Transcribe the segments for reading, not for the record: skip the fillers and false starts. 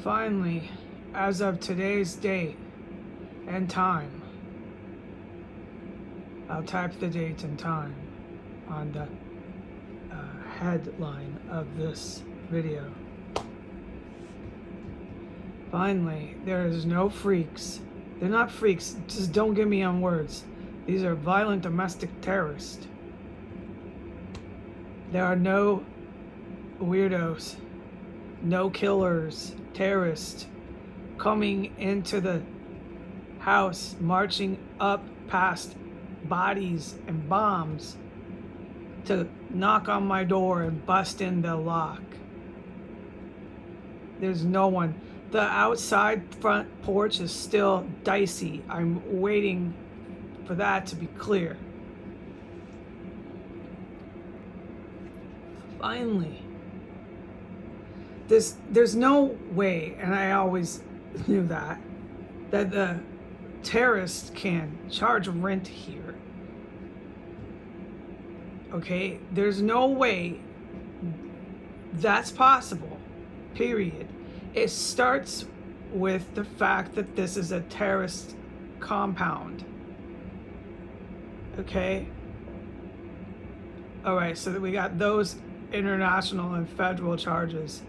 Finally, as of today's date and time, I'll type the date and time on the headline of this video. Finally, there is no freaks. They're not freaks, just don't get me on words. These are violent domestic terrorists. There are no weirdos, no killers, terrorists coming into the house, marching up past bodies and bombs to knock on my door and bust in the lock. There's no one. The outside front porch is still dicey. I'm waiting for that to be clear. Finally, there's no way, and I always knew that the terrorists can charge rent here. Okay, there's no way that's possible, period. It starts with the fact that this is a terrorist compound. Okay? All right, so that we got those international and federal charges.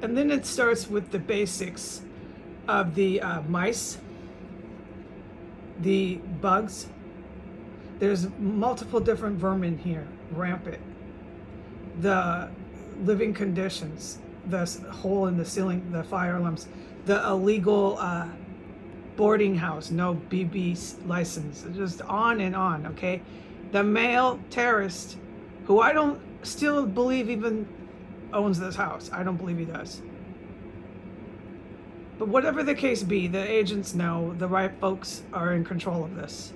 And then it starts with the basics of the mice, the bugs. There's multiple different vermin here, rampant. The living conditions, the hole in the ceiling, the fire alarms, the illegal boarding house, no BB license, just on and on, okay? The male terrorist, who I don't still believe even owns this house. I don't believe he does. But whatever the case be, the agents know the right folks are in control of this.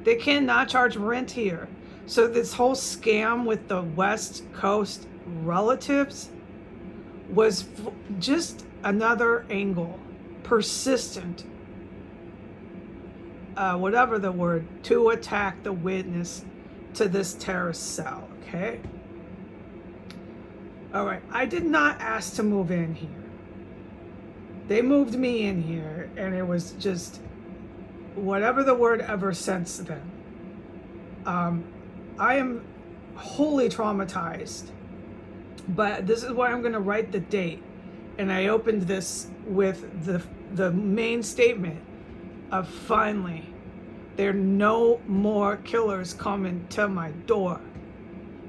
They cannot charge rent here. So this whole scam with the West Coast relatives was just another angle, persistent, whatever the word, to attack the witness to this terrorist cell, okay? All right, I did not ask to move in here. They moved me in here, and it was just whatever the word ever since then. I am wholly traumatized, but this is why I'm going to write the date. And I opened this with the main statement of finally, there are no more killers coming to my door.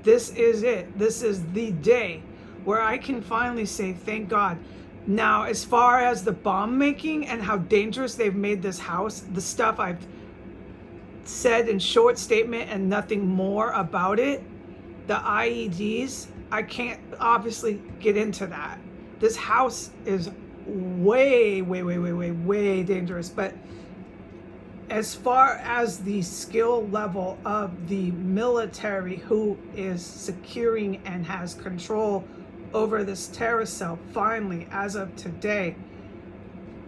This is it. This is the day where I can finally say, thank God. Now, as far as the bomb making and how dangerous they've made this house, the stuff I've said in short statement and nothing more about it, the IEDs, I can't obviously get into that. This house is way dangerous. But as far as the skill level of the military who is securing and has control over this terrorist cell, finally, as of today.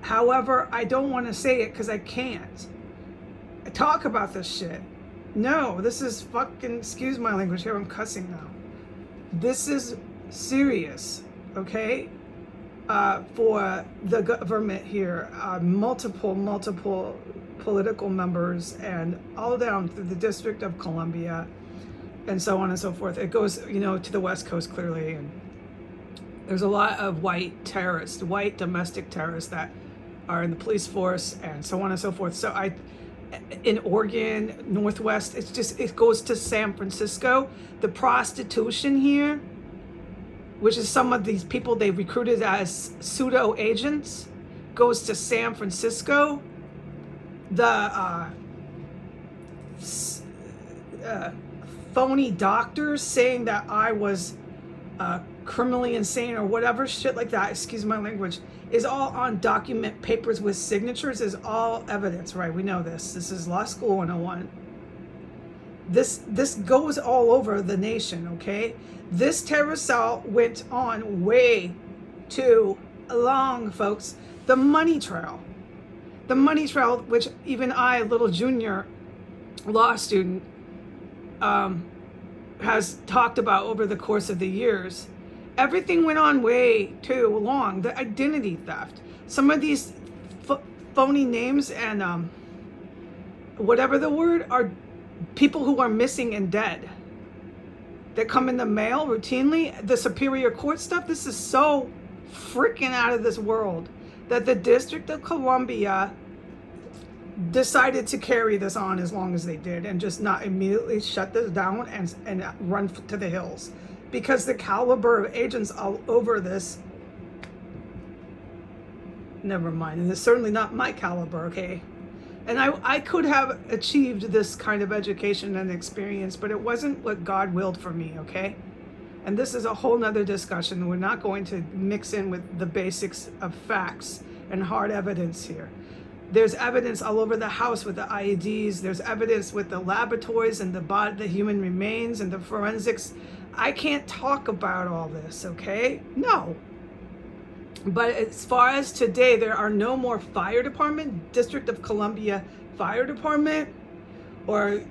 However, I don't want to say it because I can't. I talk about this shit. No, this is fucking, excuse my language here, I'm cussing now. This is serious, okay? For the government here, multiple political members, and all down through the District of Columbia, and so on and so forth. It goes, to the West Coast clearly, and there's a lot of white terrorists, white domestic terrorists that are in the police force, and so on and so forth. So in Oregon, Northwest, it goes to San Francisco. The prostitution here, which is some of these people they recruited as pseudo agents, goes to San Francisco. The phony doctors saying that I was criminally insane or whatever shit like that, excuse my language, is all on document papers with signatures, is all evidence, right? We know this. This is law school 101. This goes all over the nation, okay? This terrorist cell went on way too long, folks. The money trail, which even I, little junior law student, has talked about over the course of the years, Everything went on way too long. The identity theft. Some of these phony names and whatever the word are people who are missing and dead. That come in the mail routinely. The Superior Court stuff. This is so freaking out of this world that the District of Columbia decided to carry this on as long as they did and just not immediately shut this down and run to the hills, because the caliber of agents all over this, never mind, and it's certainly not my caliber, okay? And I could have achieved this kind of education and experience, but it wasn't what God willed for me, okay? And this is a whole nother discussion. We're not going to mix in with the basics of facts and hard evidence here. There's evidence all over the house with the IEDs. There's evidence with the laboratories and the human remains and the forensics. I can't talk about all this, okay? No. But as far as today, there are no more fire department, District of Columbia Fire Department, or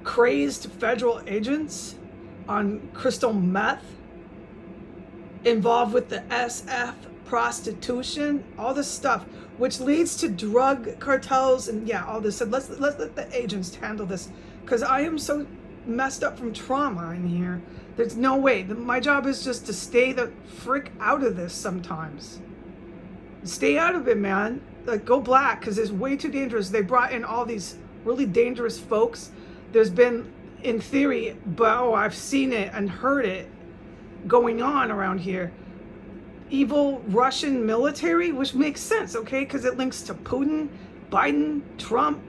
crazed federal agents on crystal meth involved with the SF, prostitution, all this stuff, which leads to drug cartels and all this. So let's let the agents handle this, because I am so messed up from trauma in here. There's no way. My job is just to stay the frick out of this sometimes. Stay out of it, man. Like, go black, because it's way too dangerous. They brought in all these really dangerous folks. There's been, in theory, but I've seen it and heard it going on around here. Evil Russian military, which makes sense, okay? Because it links to Putin, Biden, Trump.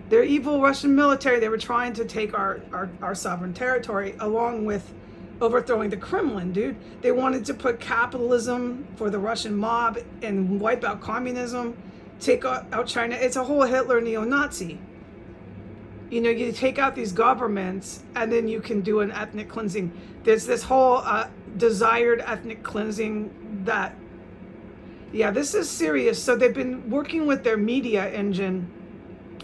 They're evil Russian military. They were trying to take our sovereign territory along with overthrowing the Kremlin, dude. They wanted to put capitalism for the Russian mob and wipe out communism, take out China. It's a whole Hitler neo-Nazi. You know, you take out these governments and then you can do an ethnic cleansing. There's this whole desired ethnic cleansing that, this is serious. So they've been working with their media engine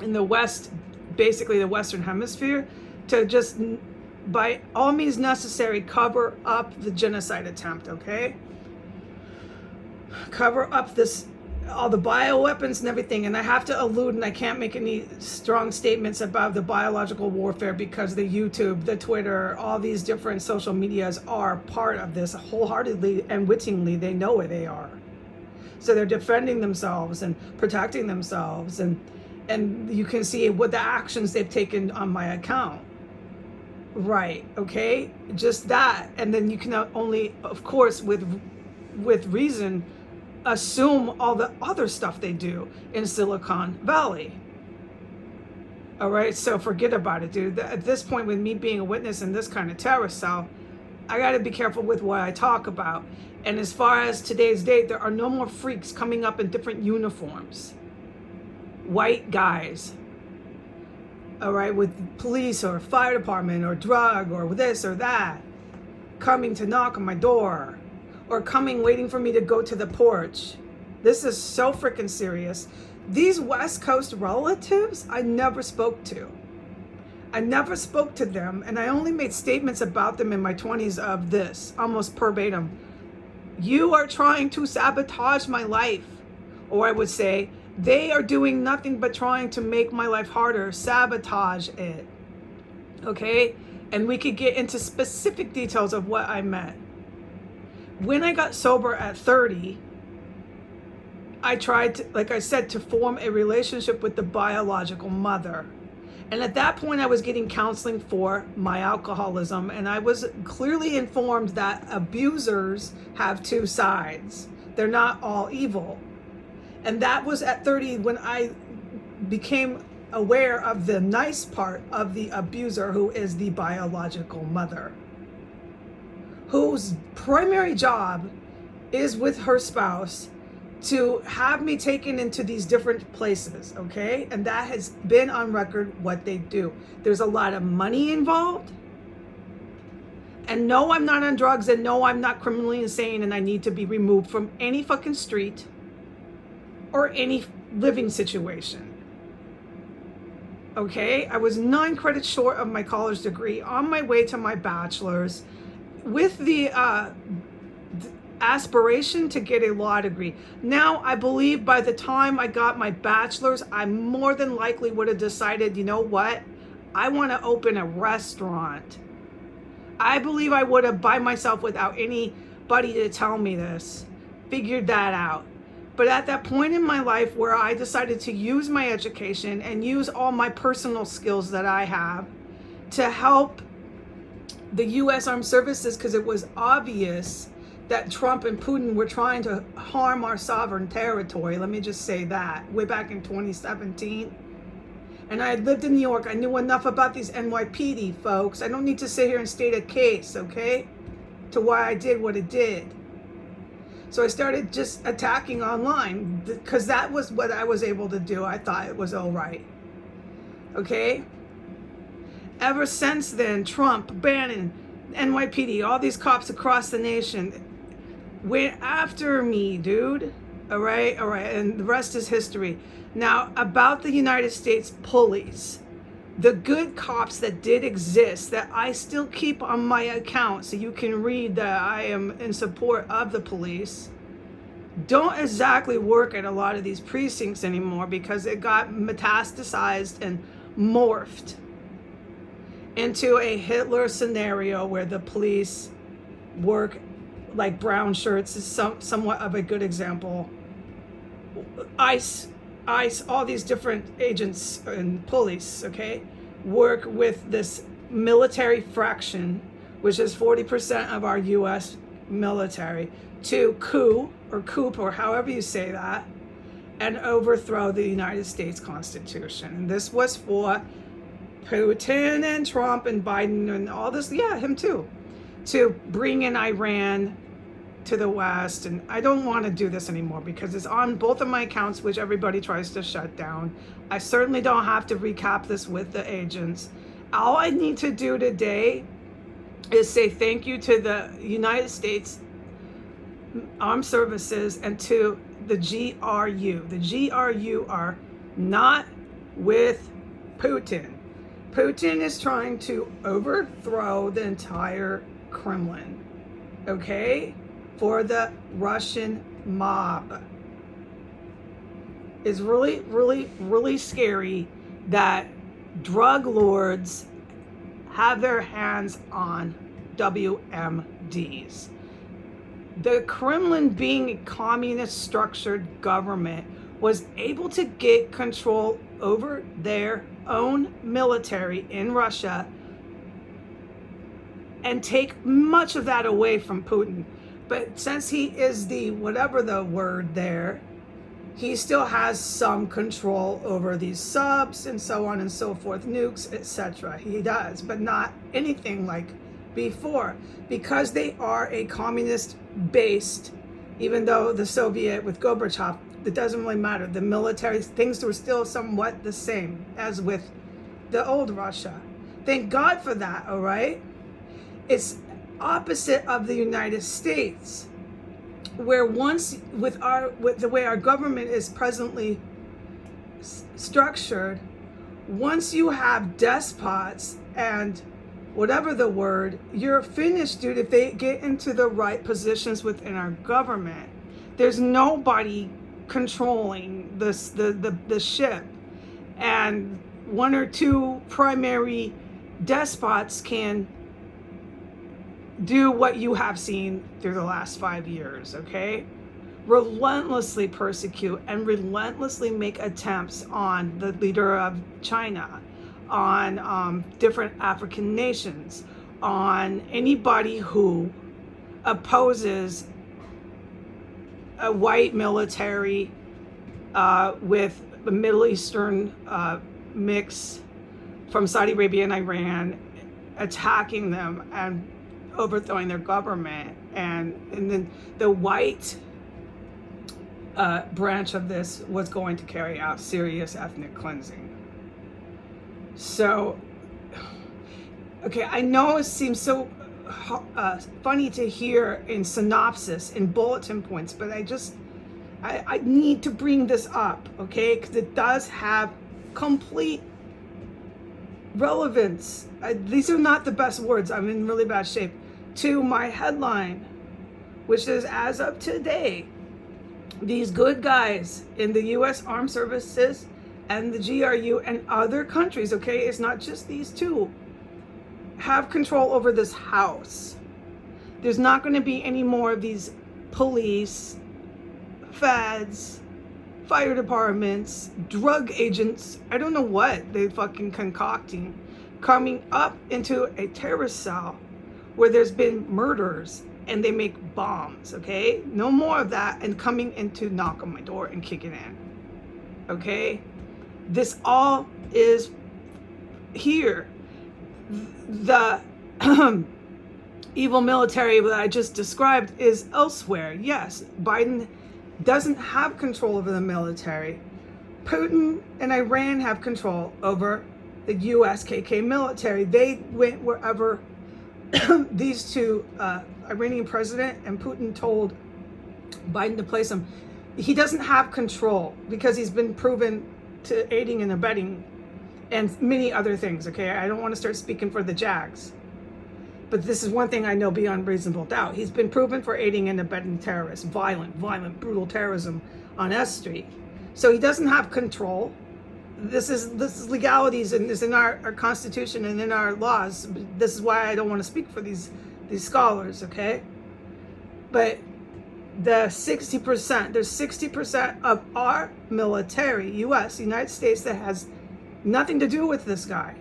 in the West, basically the Western Hemisphere, to just, by all means necessary, cover up the genocide attempt, okay? Cover up all the bioweapons and everything. And I have to allude, and I can't make any strong statements about the biological warfare, because the YouTube, the Twitter, all these different social medias are part of this wholeheartedly and wittingly. They know where they are. So they're defending themselves and protecting themselves, and you can see what the actions they've taken on my account. Right, okay? Just that. And then you can only, of course, with reason, assume all the other stuff they do in Silicon Valley. All right, so forget about it, dude. At this point, with me being a witness in this kind of terrorist cell, I got to be careful with what I talk about. And as far as today's date, there are no more freaks coming up in different uniforms. White guys, all right, with police or fire department or drug or this or that, coming to knock on my door, or coming waiting for me to go to the porch. This is so freaking serious. These West Coast relatives, I never spoke to. I never spoke to them, and I only made statements about them in my 20s of this, almost verbatim. You are trying to sabotage my life. Or I would say, they are doing nothing but trying to make my life harder, sabotage it. Okay? And we could get into specific details of what I meant. When I got sober at 30, I tried to, like I said, to form a relationship with the biological mother. And at that point, I was getting counseling for my alcoholism, and I was clearly informed that abusers have two sides. They're not all evil. And that was at 30 when I became aware of the nice part of the abuser, who is the biological mother, whose primary job is with her spouse to have me taken into these different places, okay? And that has been on record what they do. There's a lot of money involved. And no, I'm not on drugs, and no, I'm not criminally insane, and I need to be removed from any fucking street or any living situation. Okay? I was 9 credits short of my college degree, on my way to my bachelor's, with the aspiration to get a law degree. Now, I believe by the time I got my bachelor's, I more than likely would have decided, you know what? I want to open a restaurant. I believe I would have by myself, without anybody to tell me this, figured that out. But at that point in my life where I decided to use my education and use all my personal skills that I have to help the U.S. Armed Services, because it was obvious that Trump and Putin were trying to harm our sovereign territory. Let me just say that, way back in 2017. And I had lived in New York. I knew enough about these NYPD folks. I don't need to sit here and state a case, okay, to why I did what it did. So I started just attacking online because that was what I was able to do. I thought it was all right, okay? Ever since then, Trump, Bannon, NYPD, all these cops across the nation went after me, dude. All right, and the rest is history. Now, about the United States police, the good cops that did exist, that I still keep on my account so you can read that I am in support of the police, don't exactly work at a lot of these precincts anymore because it got metastasized and morphed into a Hitler scenario where the police work like brown shirts is somewhat of a good example. ICE, all these different agents and police, okay, work with this military fraction, which is 40% of our U.S. military, to coup or however you say that, and overthrow the United States Constitution. And this was for Putin and Trump and Biden and all this, yeah, him too, to bring in Iran to the West. And I don't want to do this anymore because it's on both of my accounts, which everybody tries to shut down. I certainly don't have to recap this with the agents. All I need to do today is say thank you to the United States Armed Services and to the GRU. The GRU are not with Putin. Putin is trying to overthrow the entire Kremlin, okay, for the Russian mob. It's really, really, really scary that drug lords have their hands on WMDs. The Kremlin, being a communist structured government, was able to get control over their own military in Russia and take much of that away from Putin. But since he is the, whatever the word there, he still has some control over these subs and so on and so forth, nukes, etc. He does, but not anything like before, because they are a communist-based, even though the Soviet with Gorbachev, it doesn't really matter. The military, things were still somewhat the same as with the old Russia. Thank God for that, all right? It's opposite of the United States, where once with the way our government is presently structured, once you have despots and whatever the word, you're finished, dude. If they get into the right positions within our government, there's nobody controlling the ship, and one or two primary despots can do what you have seen through the last 5 years, okay? Relentlessly persecute and relentlessly make attempts on the leader of China, on different African nations, on anybody who opposes a white military with the Middle Eastern mix from Saudi Arabia and Iran, attacking them and overthrowing their government. And then the white branch of this was going to carry out serious ethnic cleansing. So, okay, I know it seems so funny to hear in synopsis, in bulletin points, but I need to bring this up, okay? Because it does have complete relevance. These are not the best words. I'm in really bad shape. to my headline, which is, as of today, these good guys in the U.S. Armed Services and the GRU and other countries, okay, it's not just these two, have control over this house. There's not going to be any more of these police, feds, fire departments, drug agents, I don't know what they fucking concocting, coming up into a terrorist cell where there's been murders and they make bombs, okay? No more of that and coming in to knock on my door and kick it in, okay? This all is here. The evil military that I just described is elsewhere. Yes, Biden doesn't have control over the military. Putin and Iran have control over the USKK military. They went wherever these two, Iranian president and Putin, told Biden to place him. He doesn't have control because he's been proven to aiding and abetting and many other things, okay? I don't want to start speaking for the Jags. But this is one thing I know beyond reasonable doubt. He's been proven for aiding and abetting terrorists, violent, brutal terrorism on S Street. So he doesn't have control. This is legalities and is in our Constitution and in our laws. This is why I don't want to speak for these scholars, okay? But the 60%, there's 60% of our military, U.S., United States, that has nothing to do with this guy,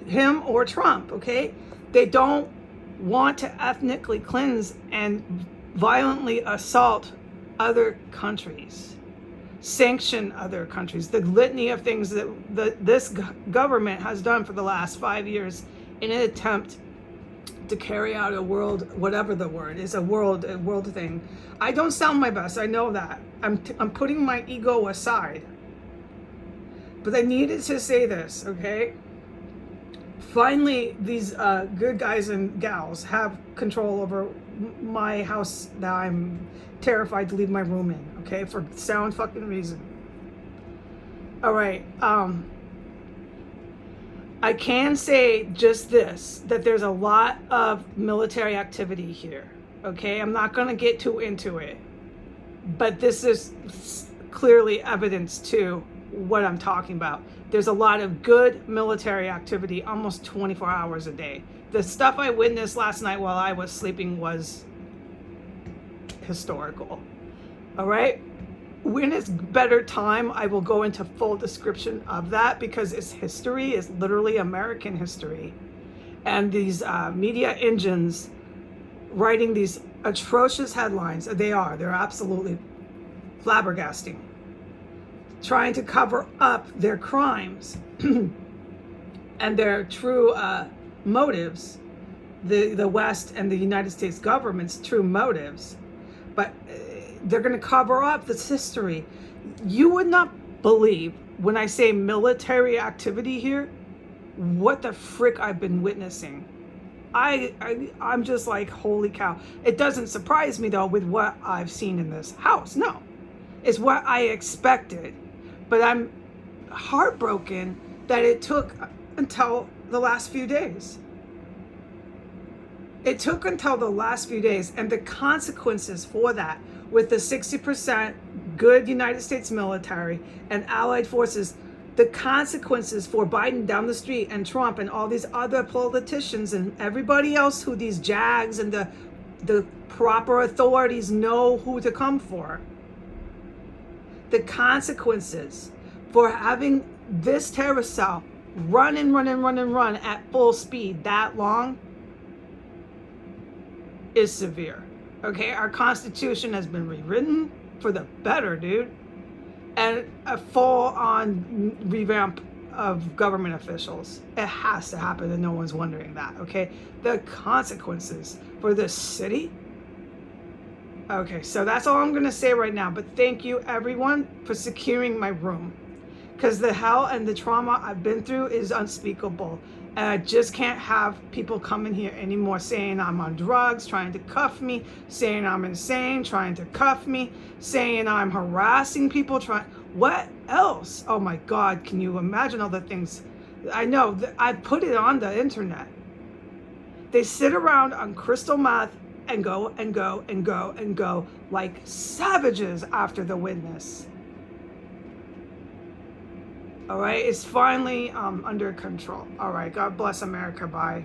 him or Trump, okay? They don't want to ethnically cleanse and violently assault other countries, sanction other countries. The litany of things that this government has done for the last 5 years in an attempt to carry out a world, whatever the word is, a world thing. I don't sound my best, I know that. I'm putting my ego aside. But I needed to say this, okay? Finally, these good guys and gals have control over my house that I'm terrified to leave my room in, okay? For sound fucking reason. All right, I can say just this, that there's a lot of military activity here, okay? I'm not gonna get too into it, but this is clearly evidence to what I'm talking about. There's a lot of good military activity almost 24 hours a day. The stuff I witnessed last night while I was sleeping was historical. All right? When it's better time, I will go into full description of that because it's history, it's literally American history. And these media engines writing these atrocious headlines, they're absolutely flabbergasting, trying to cover up their crimes and their true motives, the West and the United States government's true motives. But they're going to cover up this history. You would not believe when I say military activity here, what the frick I've been witnessing. I'm just like, holy cow. It doesn't surprise me though with what I've seen in this house. No, it's what I expected. But I'm heartbroken that it took until the last few days. It took until the last few days, and the consequences for that, with the 60% good United States military and allied forces, the consequences for Biden down the street and Trump and all these other politicians and everybody else who these Jags and the proper authorities know who to come for. The consequences for having this terrorist cell run at full speed that long is severe. Okay, our Constitution has been rewritten for the better, dude. And a full-on revamp of government officials. It has to happen, and no one's wondering that, okay? The consequences for this city. Okay, so that's all I'm gonna say right now, but thank you everyone for securing my room, because the hell and the trauma I've been through is unspeakable. And I just can't have people come in here anymore saying I'm on drugs, trying to cuff me, saying I'm insane, trying to cuff me, saying I'm harassing people, what else? Oh my God, can you imagine all the things? I know, I put it on the internet. They sit around on crystal meth and go and go and go and go like savages after the witness. All right, it's finally under control. All right, God bless America. Bye.